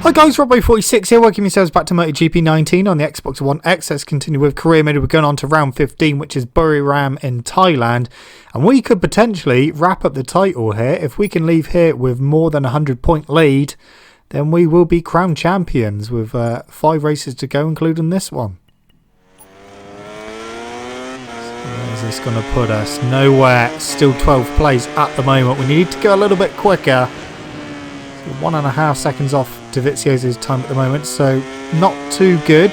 Hi guys, Robbo46 here, welcome yourselves back to MotoGP 19 on the Xbox One X. Let's continue with career mode. We're going on to round 15, which is Buriram in Thailand. And we could potentially wrap up the title here. If we can leave here with more than a 100-point lead, then we will be crowned champions with 5 races to go, including this one. So where's this going to put us? Nowhere. Still 12th place at the moment. We need to go a little bit quicker. 1.5 seconds off DEgITx's time at the moment, so not too good.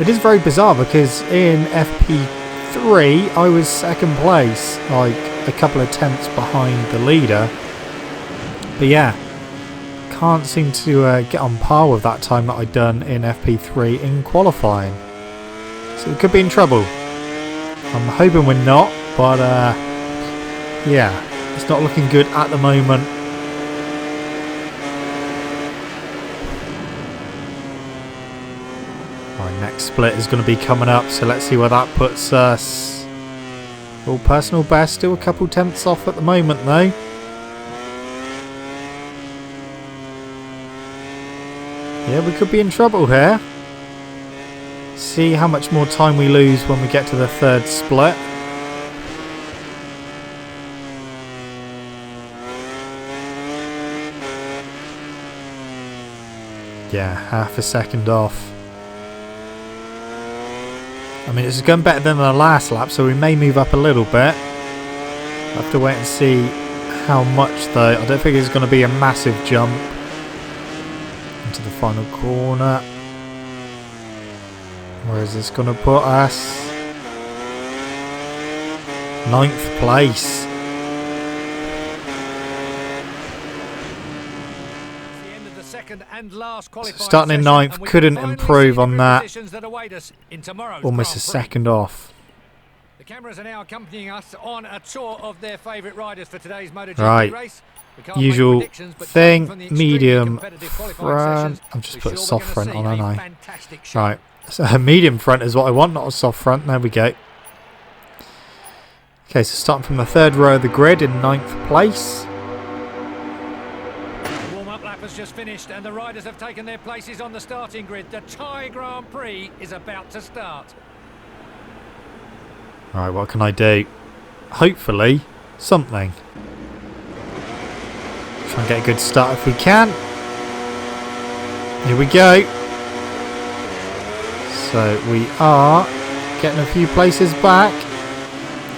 It is very bizarre because in FP3 I was second place, like a couple of tenths behind the leader. But yeah, can't seem to get on par with that time that I'd done in FP3 in qualifying. So we could be in trouble. I'm hoping we're not, but yeah, it's not looking good at the moment. Next split is going to be coming up, so let's see where that puts us. All personal best, still a couple tenths off at the moment though. Yeah, we could be in trouble here. See how much more time we lose when we get to the third split. Yeah, half a second off. I mean, it's going better than the last lap, so we may move up a little bit. I'll have to wait and see how much, though. I don't think it's going to be a massive jump into the final corner. Where is this going to put us? 9th place. Starting in 9th, couldn't improve on that. Almost a second off. The cameras are now accompanying us on a tour of their favourite riders for today's MotoGP race. Usual thing, medium front. I've just put a soft front on, haven't I? Right, so a medium front is what I want, not a soft front. There we go. Okay, so starting from the third row of the grid in 9th place. Has just finished and the riders have taken their places on the starting grid. The Thai Grand Prix is about to start. Alright, what can I do? Hopefully, something. Try and get a good start if we can. Here we go. So we are getting a few places back.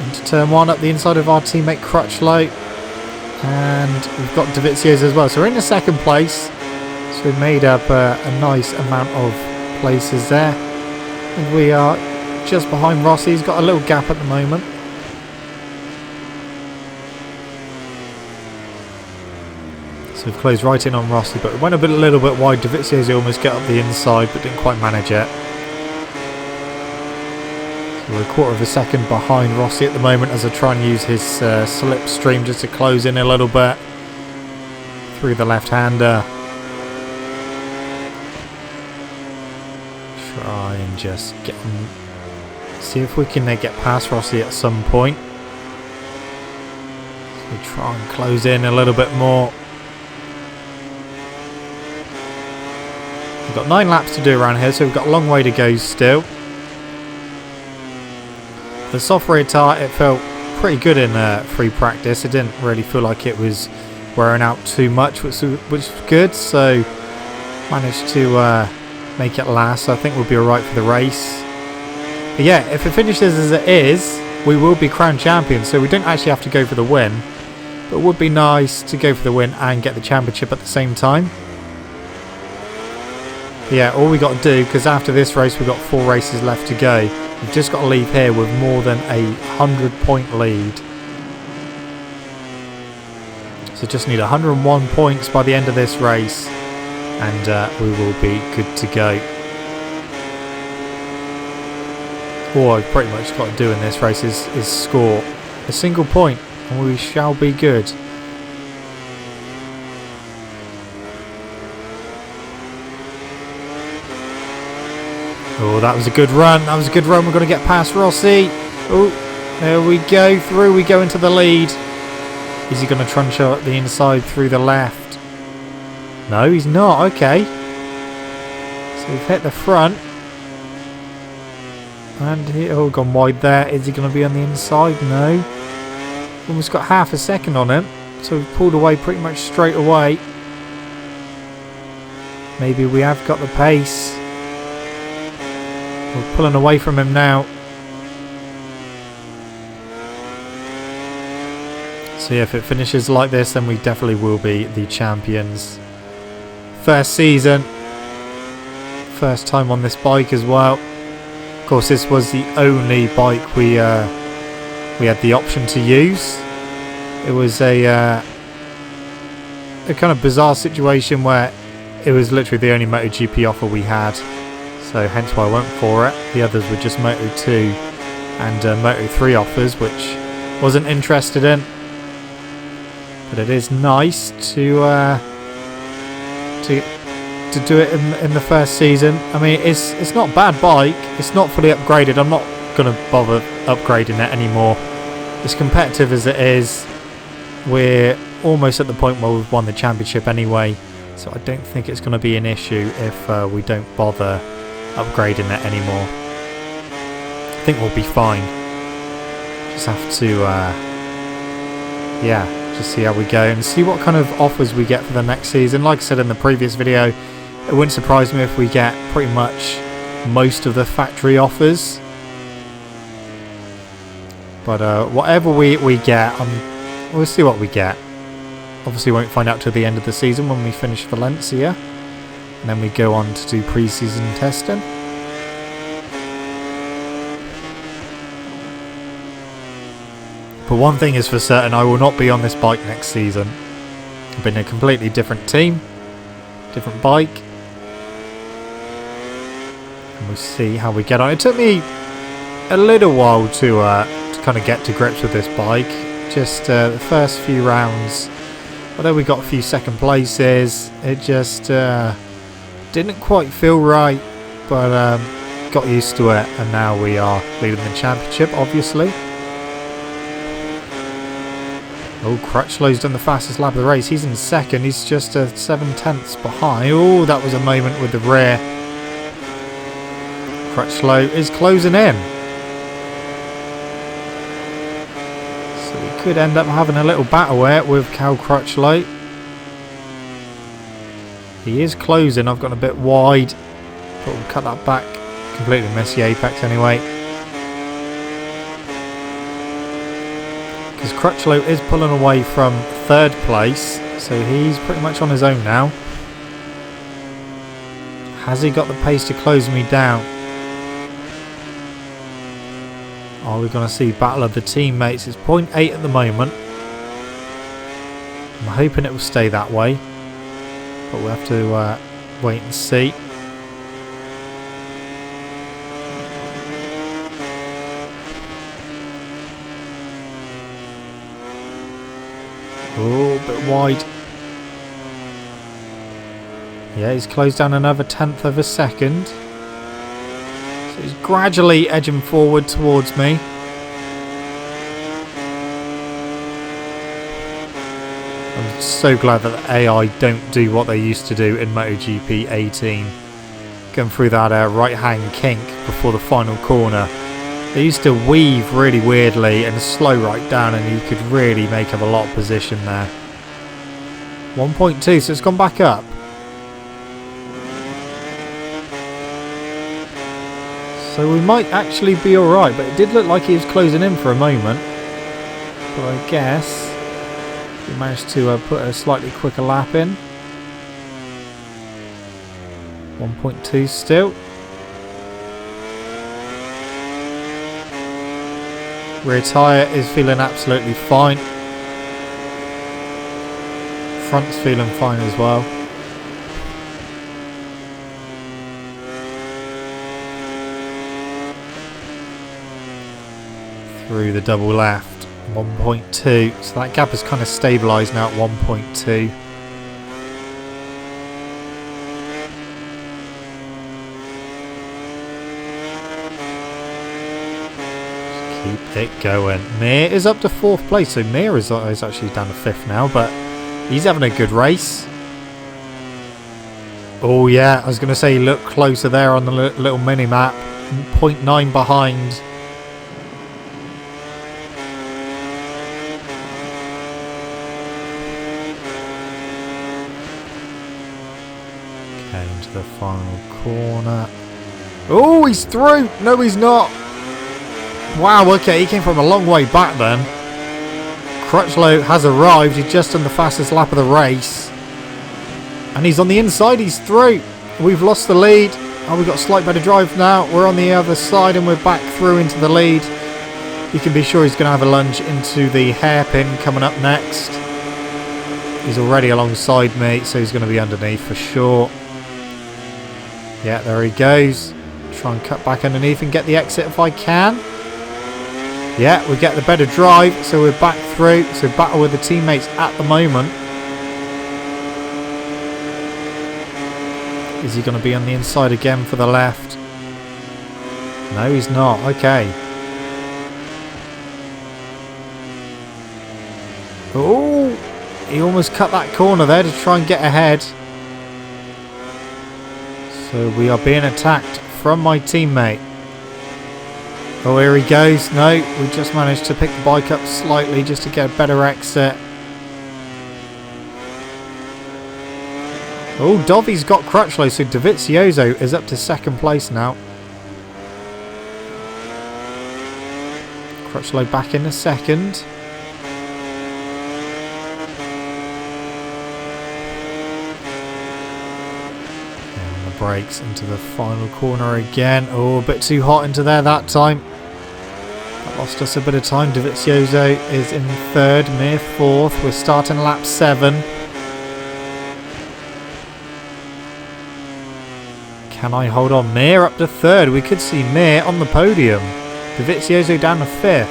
Into turn 1 up the inside of our teammate Crutchlow. And we've got DEgITx as well. So we're in the second place. So we've made up a nice amount of places there. And we are just behind Rossi. He's got a little gap at the moment. So we've closed right in on Rossi. But it went a little bit wide. DEgITx almost got up the inside but didn't quite manage it. So we're a quarter of a second behind Rossi at the moment as I try and use his slipstream just to close in a little bit through the left-hander. Try and just get on, see if we can get past Rossi at some point. So we try and close in a little bit more. We've got 9 laps to do around here, so we've got a long way to go still. The soft rear tyre, it felt pretty good in free practice. It didn't really feel like it was wearing out too much, which was good. So managed to make it last. So I think we'll be alright for the race. But yeah, if it finishes as it is, we will be crowned champions. So we don't actually have to go for the win. But it would be nice to go for the win and get the championship at the same time. But yeah, all we got to do, because after this race we've got 4 races left to go. We've just got to leave here with more than a 100-point lead. So just need 101 points by the end of this race. And we will be good to go. All I've pretty much got to do in this race is score a single point. And we shall be good. Oh, that was a good run. That was a good run. We're going to get past Rossi. Oh, there we go. Through we go into the lead. Is he going to trunch out the inside through the left? No, he's not. Okay. So we've hit the front. And he gone wide there. Is he going to be on the inside? No. Almost got half a second on him. So we've pulled away pretty much straight away. Maybe we have got the pace. We're pulling away from him now. So yeah, if it finishes like this, then we definitely will be the champions. First season. First time on this bike as well. Of course, this was the only bike we had the option to use. It was a kind of bizarre situation where it was literally the only MotoGP offer we had. So hence why I went for it. The others were just Moto2 and Moto3 offers, which wasn't interested in. But it is nice to do it in the first season. I mean, it's not a bad bike. It's not fully upgraded. I'm not going to bother upgrading it anymore. As competitive as it is, we're almost at the point where we've won the championship anyway. So I don't think it's going to be an issue if we don't bother upgrading it anymore. I think we'll be fine. Just have to, yeah, just see how we go and see what kind of offers we get for the next season. Like I said in the previous video, it wouldn't surprise me if we get pretty much most of the factory offers. But whatever we get, we'll see what we get. Obviously won't find out till the end of the season when we finish Valencia. And then we go on to do pre-season testing. But one thing is for certain, I will not be on this bike next season. I've been in a completely different team, different bike. And we'll see how we get on. It took me a little while to kind of get to grips with this bike. Just the first few rounds, although we got a few second places, it just didn't quite feel right, but got used to it, and now we are leading the championship, obviously. Oh, Crutchlow's done the fastest lap of the race. He's in second. He's just 7/10 behind. Oh, that was a moment with the rear. Crutchlow is closing in. So we could end up having a little battle here with Cal Crutchlow. He is closing. I've gone a bit wide, but we'll cut that back. Completely missed the apex anyway. Because Crutchlow is pulling away from third place, so he's pretty much on his own now. Has he got the pace to close me down? Are we going to see battle of the teammates? It's 0.8 at the moment. I'm hoping it will stay that way, but we'll have to wait and see. Oh, a bit wide. Yeah, he's closed down another 1/10 of a second. So he's gradually edging forward towards me. I'm so glad that the AI don't do what they used to do in MotoGP 18. Going through that right-hand kink before the final corner. They used to weave really weirdly and slow right down, and you could really make up a lot of position there. 1.2, so it's gone back up. So we might actually be alright, but it did look like he was closing in for a moment. But I guess we managed to put a slightly quicker lap in. 1.2 still. Rear tyre is feeling absolutely fine. Front's feeling fine as well. Through the double left, 1.2. So that gap has kind of stabilised now at 1.2. Keep it going. Mir is up to 4th place, so Mir is actually down to 5th now, but he's having a good race. Oh yeah, I was going to say look closer there on the little mini-map. 0.9 behind. Okay, into the final corner. Oh, he's through! No, he's not! Wow, okay, he came from a long way back then. Crutchlow has arrived. He's just done the fastest lap of the race. And he's on the inside. He's through. We've lost the lead. Oh, we've got a slight better drive now. We're on the other side and we're back through into the lead. You can be sure he's going to have a lunge into the hairpin coming up next. He's already alongside me, so he's going to be underneath for sure. Yeah, there he goes. Try and cut back underneath and get the exit if I can. Yeah, we get the better drive, so we're back through. So battle with the teammates at the moment. Is he going to be on the inside again for the left? No, he's not. Okay. Oh, he almost cut that corner there to try and get ahead. So we are being attacked from my teammate. Oh, here he goes. No, we just managed to pick the bike up slightly just to get a better exit. Oh, Dovy's got Crutchlow, so Dovizioso is up to second place now. Crutchlow back in a second. And the brakes into the final corner again. Oh, a bit too hot into there that time. That lost us a bit of time. Dovizioso is in third, Mir fourth. We're starting lap 7. Can I hold on? Mir up to third. We could see Mir on the podium. Dovizioso down to 5th.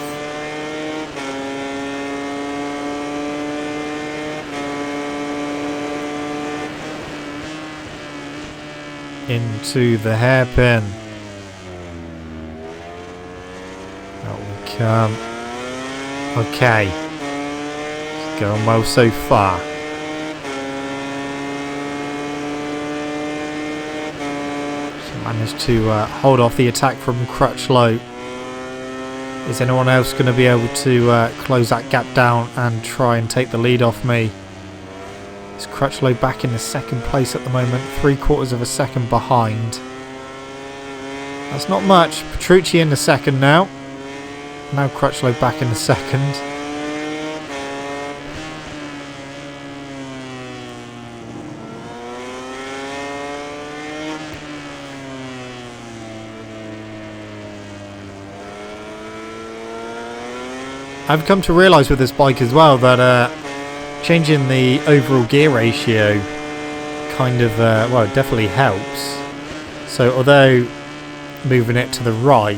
Into the hairpin. Out we come. Okay. It's going well so far. Managed to hold off the attack from Crutchlow. Is anyone else going to be able to close that gap down and try and take the lead off me? Is Crutchlow back in the second place at the moment, 3/4 of a second behind. That's not much. Petrucci in the second now. Now Crutchlow back in the second. I've come to realise with this bike as well that changing the overall gear ratio kind of, well, it definitely helps. So although moving it to the right,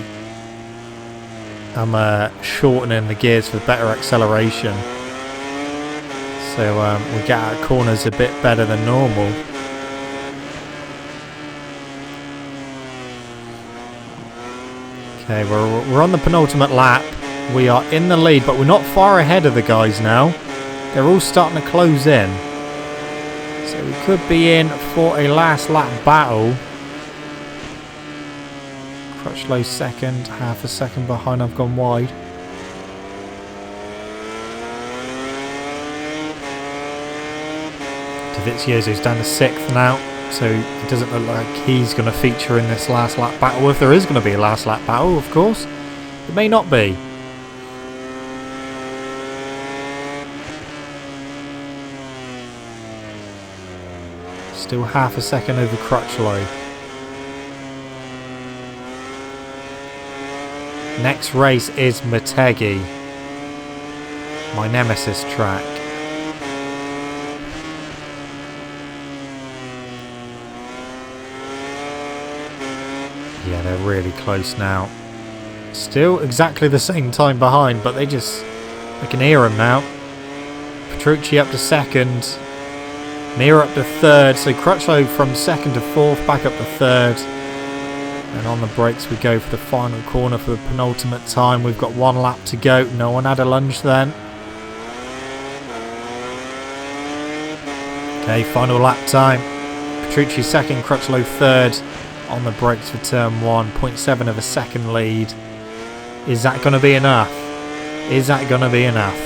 I'm shortening the gears for better acceleration. So we get out of corners a bit better than normal. Okay, we're on the penultimate lap. We are in the lead, but we're not far ahead of the guys now. They're all starting to close in. So we could be in for a last lap battle. Crutchlow second, half a second behind. I've gone wide. Dovizioso's down to 6th now, so it doesn't look like he's going to feature in this last lap battle. If there is going to be a last lap battle, of course. It may not be. Still half a second over Crutchlow. Next race is Motegi, my nemesis track. Yeah, they're really close now. Still exactly the same time behind, but I can hear them now. Petrucci up to second. Mir up to 3rd, so Crutchlow from 2nd to 4th, back up to 3rd. And on the brakes we go for the final corner for the penultimate time. We've got 1 lap to go. No one had a lunge then. Okay, final lap time. Petrucci second, Crutchlow third on the brakes for turn 1. 0.7 of a second lead. Is that going to be enough? Is that going to be enough?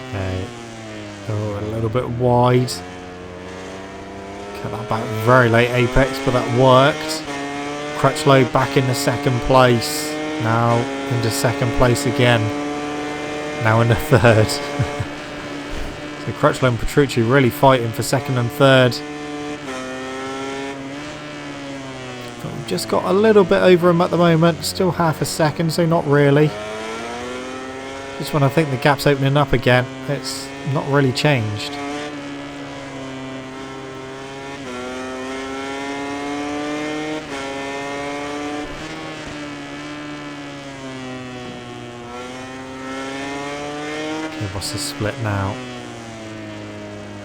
Okay. Oh, a little bit wide. Cut that back very late apex, but that worked. Crutchlow back into second place. Now into second place again. Now into third. So Crutchlow and Petrucci really fighting for second and third. But we've just got a little bit over him at the moment. Still half a second, so not really. Just when I think the gap's opening up again, it's not really changed. What's the split now?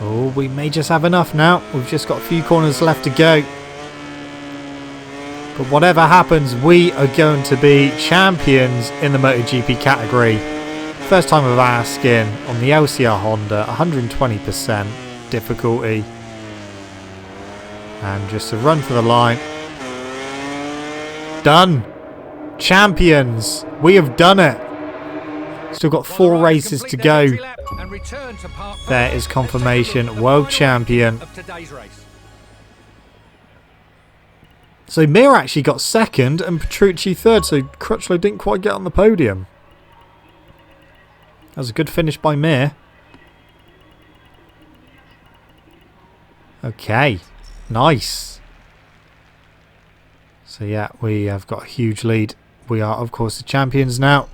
Oh, we may just have enough now. We've just got a few corners left to go. But whatever happens, we are going to be champions in the MotoGP category. First time of our skin on the LCR Honda, 120% difficulty. And just a run for the line. Done. Champions. We have done it. Still got 4 races to go. There is confirmation. World champion. So Mir actually got second and Petrucci third. So Crutchlow didn't quite get on the podium. That was a good finish by Mir. Okay. Nice. So yeah, we have got a huge lead. We are, of course, the champions now.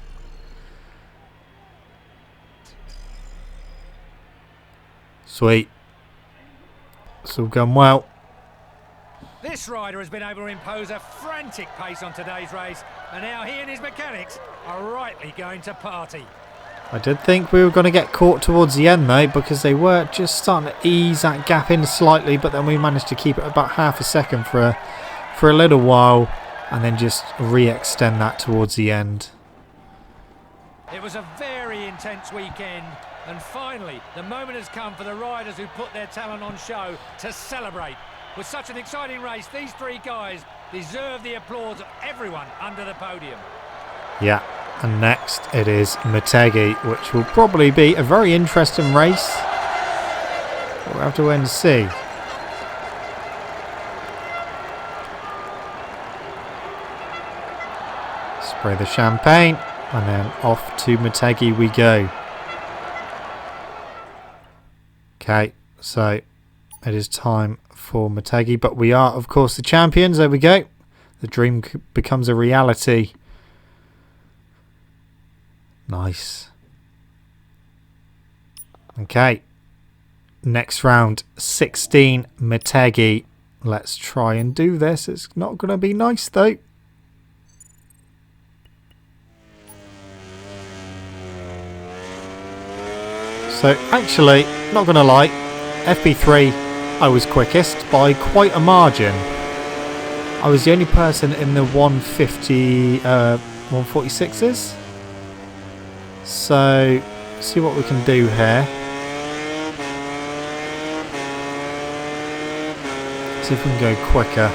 Sweet. It's all gone well. This rider has been able to impose a frantic pace on today's race, and now he and his mechanics are rightly going to party. I did think we were going to get caught towards the end though, because they were just starting to ease that gap in slightly, but then we managed to keep it about half a second for a little while, and then just re-extend that towards the end. It was a very intense weekend. And finally, the moment has come for the riders who put their talent on show to celebrate. With such an exciting race, these 3 guys deserve the applause of everyone under the podium. Yeah, and next it is Motegi, which will probably be a very interesting race. We'll have to wait and see. Spray the champagne, and then off to Motegi we go. Okay, so it is time for Motegi, but we are, of course, the champions. There we go. The dream becomes a reality. Nice. Okay. Next round, 16 Motegi. Let's try and do this. It's not going to be nice, though. So, actually, not going to lie, FP3, I was quickest by quite a margin. I was the only person in the 146s. So, see what we can do here. See if we can go quicker.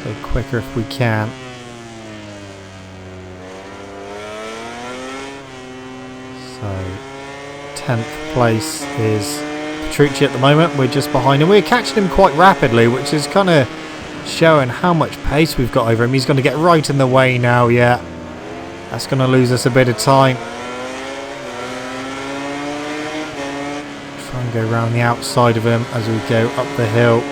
So, quicker if we can. So, 10th place is Petrucci at the moment. We're just behind him. We're catching him quite rapidly, which is kind of showing how much pace we've got over him. He's going to get right in the way now, yeah. That's going to lose us a bit of time. Try and go around the outside of him as we go up the hill.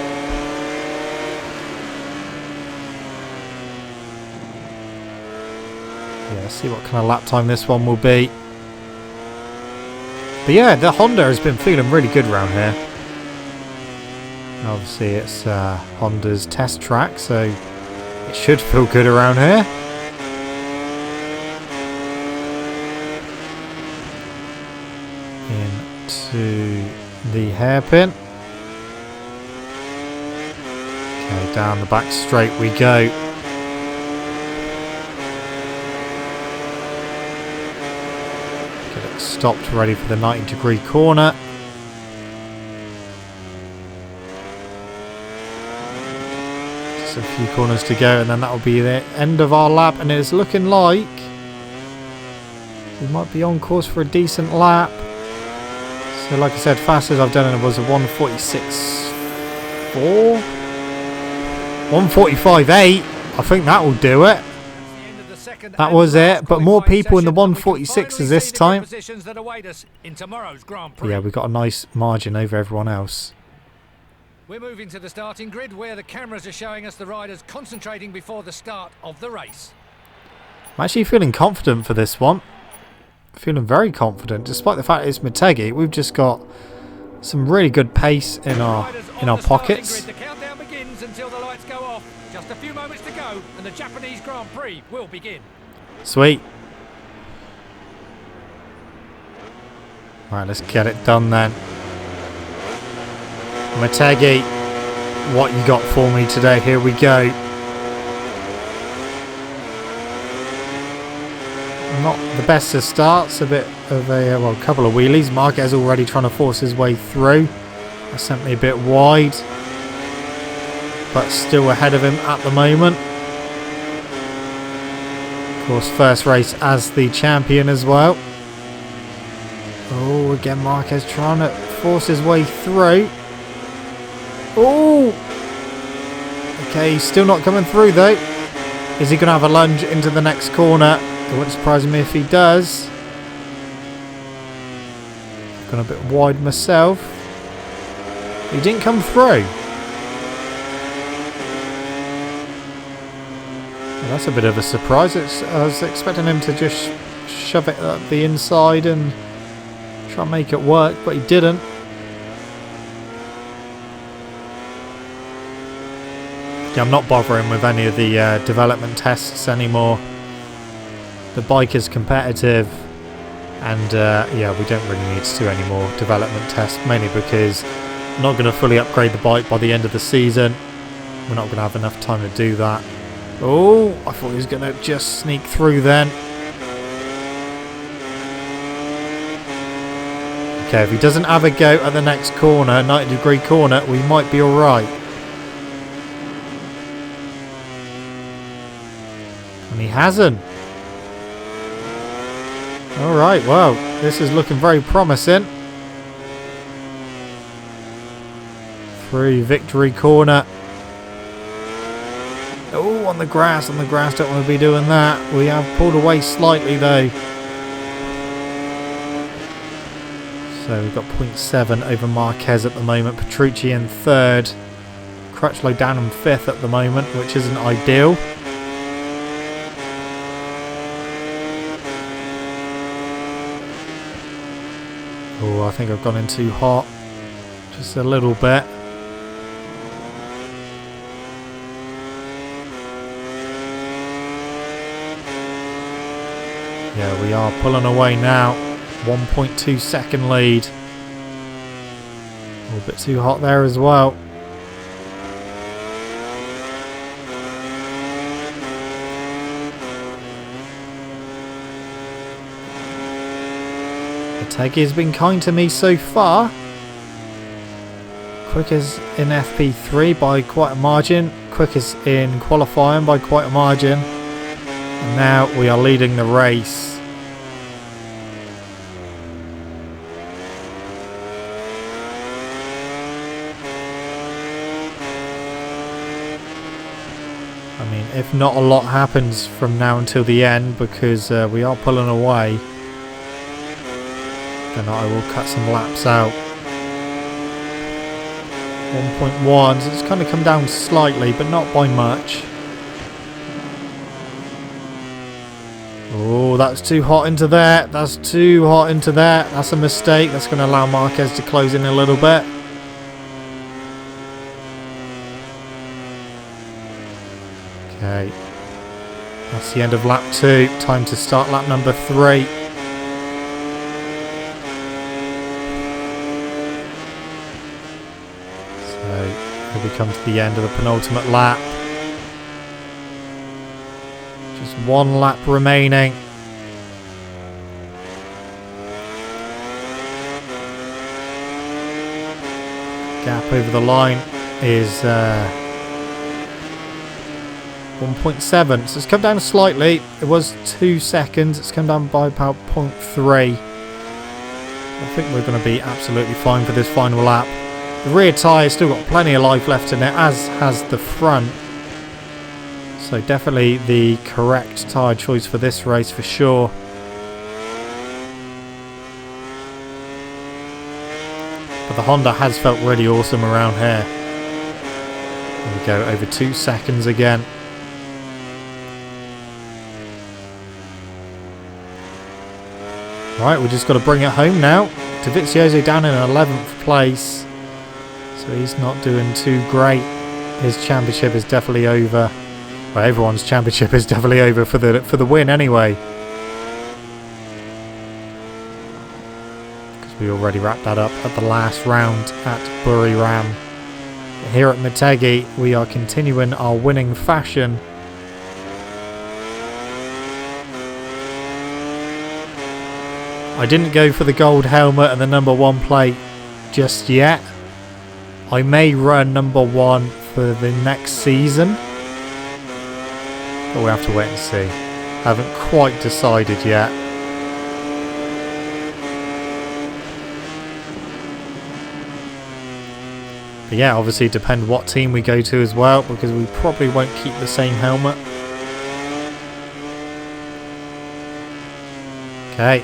Yeah, see what kind of lap time this one will be. But yeah, the Honda has been feeling really good around here. And obviously it's Honda's test track, so it should feel good around here. Into the hairpin. Okay, down the back straight we go. stopped, ready for the 90-degree corner. Just a few corners to go, and then that will be the end of our lap. And it's looking like we might be on course for a decent lap. So, like I said, fastest I've done it was a 1:46.4, 1:45.8. I think that will do it. That was it, but more people in the 1:46s this time. But yeah, we've got a nice margin over everyone else. We're moving to the starting grid where the cameras are showing us the riders concentrating before the start of the race. I'm actually feeling confident for this one. Feeling very confident, despite the fact it's Motegi. We've just got some really good pace in our pockets. The countdown begins until the lights go off. Just a few moments to go, and the Japanese Grand Prix will begin. Sweet. Right, let's get it done then. Motegi, what you got for me today? Here we go. Not the best of starts. A bit of a couple of wheelies. Marquez already trying to force his way through. That sent me a bit wide, but still ahead of him at the moment. Of course, first race as the champion as well. Oh, again Marquez trying to force his way through. Oh! Okay, still not coming through though. Is he going to have a lunge into the next corner? It wouldn't surprise me if he does. I've gone a bit wide myself. He didn't come through. Well, that's a bit of a surprise. I was expecting him to just shove it up the inside and try and make it work, but he didn't. Yeah, I'm not bothering with any of the development tests anymore. The bike is competitive, and yeah, we don't really need to do any more development tests, mainly because I'm not going to fully upgrade the bike by the end of the season. We're not going to have enough time to do that. Oh, I thought he was going to just sneak through then. Okay, if he doesn't have a go at the next corner, 90-degree corner, we might be alright. And he hasn't. Alright, well, this is looking very promising. Through victory corner. Oh, on the grass, don't want to be doing that. We have pulled away slightly though. So we've got 0.7 over Marquez at the moment. Petrucci in third. Crutchlow down in fifth at the moment, which isn't ideal. Oh, I think I've gone in too hot. Just a little bit. Yeah, we are pulling away now. 1.2 second lead. A little bit too hot there as well. Motegi has been kind to me so far. Quickest in FP3 by quite a margin. Quickest in qualifying by quite a margin. And now we are leading the race. I mean, if not a lot happens from now until the end, because we are pulling away, then I will cut some laps out. 1.1, so it's kind of come down slightly, but not by much. Oh, that's too hot into there. That's too hot into there. That's a mistake. That's going to allow Marquez to close in a little bit. Okay. That's the end of lap 2. Time to start lap number 3. We come to the end of the penultimate lap. Just one lap remaining. Gap over the line is 1.7. So it's come down slightly. It was 2 seconds. It's come down by about 0.3. I think we're going to be absolutely fine for this final lap. The rear tyre still got plenty of life left in it, as has the front. So definitely the correct tyre choice for this race for sure. But the Honda has felt really awesome around here. There we go, over 2 seconds again. Right, we've just got to bring it home now. Dovizioso down in 11th place. So he's not doing too great. His championship is definitely over. Well, everyone's championship is definitely over for the win anyway. Because we already wrapped that up at the last round at Buriram. Here at Motegi, we are continuing our winning fashion. I didn't go for the gold helmet and the number 1 plate just yet. I may run number 1 for the next season. But we'll have to wait and see. Haven't quite decided yet. But yeah, obviously it depends what team we go to as well, because we probably won't keep the same helmet. Okay.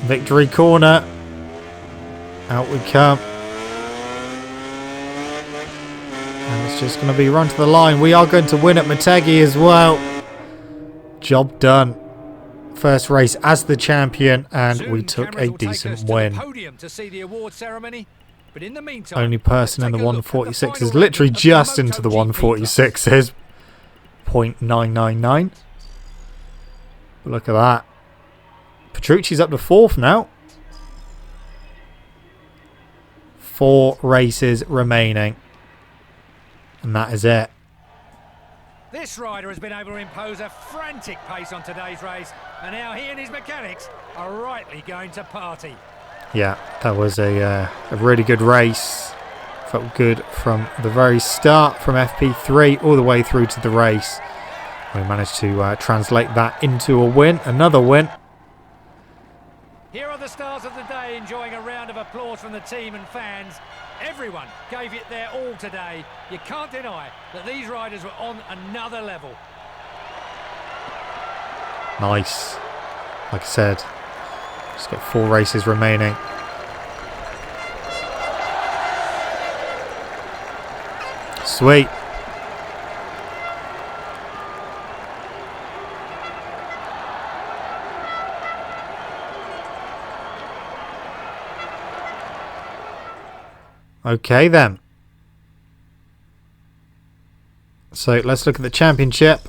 Victory corner. Out we come. And it's just going to be run to the line. We are going to win at Motegi as well. Job done. First race as the champion, and we took a decent win. Only person in the 146 is literally just into the 146s. 0.999. Look at that. Petrucci's up to 4th now. 4 races remaining. And that is it. This rider has been able to impose a frantic pace on today's race, and now he and his mechanics are rightly going to party. Yeah, that was a really good race. Felt good from the very start, from FP3 all the way through to the race. We managed to translate that into a win, another win. Here are the stars of the day enjoying a round of applause from the team and fans. Everyone gave it their all today. You can't deny that these riders were on another level. Nice. Like I said, just got 4 races remaining. Sweet. Okay then. So let's look at the championship.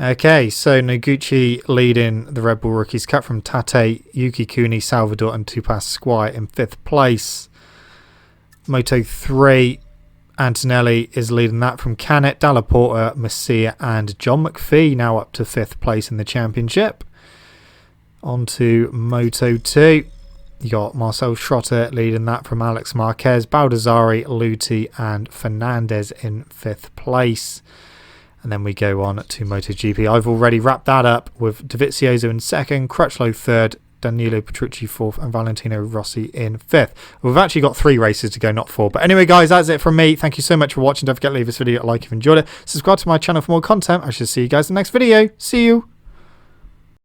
Okay, so Noguchi leading the Red Bull Rookies Cup from Tate, Yuki Kuni, Salvador and Tupas Squire in 5th place. Moto 3, Antonelli is leading that from Canet, Dalla Porta, Messia and John McPhee now up to 5th place in the championship. On to Moto 2. You got Marcel Schrotter leading that from Alex Marquez, Baldassari, Luti and Fernandez in 5th place. And then we go on to MotoGP. I've already wrapped that up with Dovizioso in 2nd, Crutchlow 3rd, Danilo Petrucci 4th and Valentino Rossi in 5th. We've actually got 3 races to go, not 4. But anyway guys, that's it from me. Thank you so much for watching. Don't forget to leave this video a like if you enjoyed it. Subscribe to my channel for more content. I shall see you guys in the next video. See you.